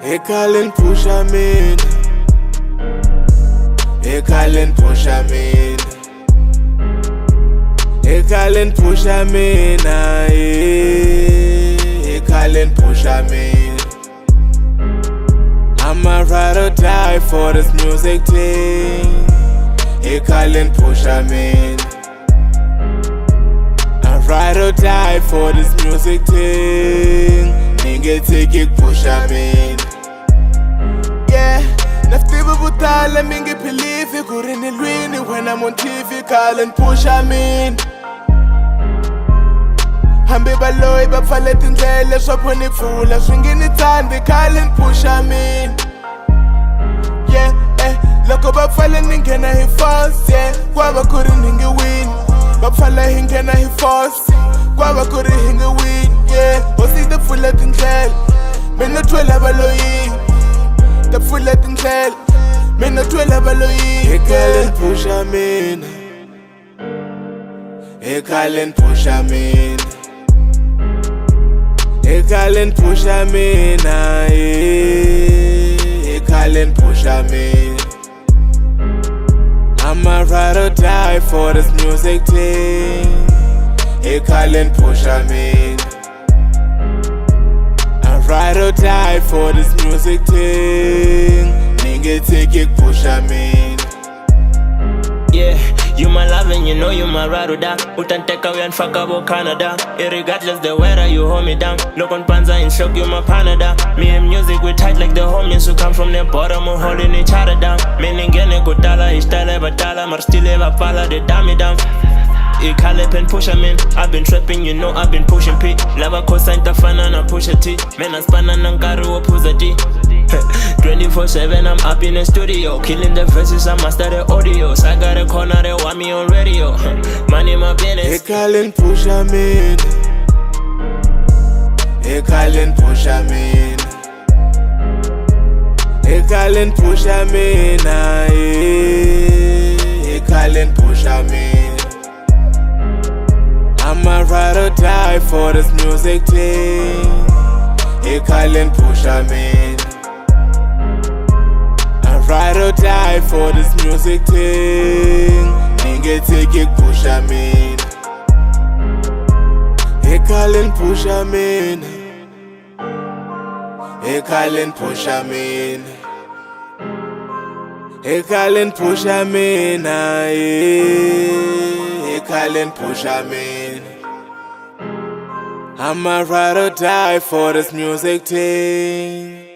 IKhale and phuxa mina, IKhale and phuxa mina, IKhale and phuxa mina, IKhale and phuxa mina. I'ma ride or die for this music thing. IKhale and phuxa mina. I ride or die for this music thing. Nigga take it phuxa mina. Yeah, naftiva butala mingi believe kurini lwini when I'm on TV. IKhale and phuxa mina. Hambi baloyi bapfale tindlele swapo ni pfula swingini tsandzi. IKhale and phuxa mina. Yeah, loko bapfale ni nghena hi force. Yeah, kwava kuri ni nge win. Bapfala hi nghena hi force, kwava kuri hi nge win. Yeah, hosi ta pfula tindlele, mina twela baloyi. Ta pfula tindlele, mina twela baloyi. IKhale and phuxa mina, IKhale and phuxa mina, IKhale and phuxa mina, IKhale and phuxa mina. I'ma ride or die for this music thing. IKhale and phuxa mina. I ride or die for this music thing. Nigga take it phuxa mina. Yeah, you my love and you know you my ride or die. Utanteka we and fuck about Canada. Irregardless the weather, you hold me down. Look on panza and shock, you my Panada. Me and music we tight like the homies who come from the bottom and holding each other down. Meaning gene kutala, ishtale batala, mar still eva pala, they damn me down. IKhale and phuxa min. I've been trapping, you know I've been pushing P. Lava cosign tafana na pusha T. Man I spanna nangari wo phuza D. 24/7 I'm up in the studio, killing the verses, I master the audios. I got a corner, they want me on radio. Money my business. IKhale and phuxa mina, IKhale and phuxa mina, IKhale and phuxa mina, IKhale and phuxa mina. I'ma ride or die for this music thing. IKhale and phuxa mina. I ride or die for this music thing. Nigga take it phuxa mina. IKhale and phuxa mina, IKhale and phuxa mina, IKhale and phuxa mina, IKhale and phuxa mina. I'ma ride or die for this music thing.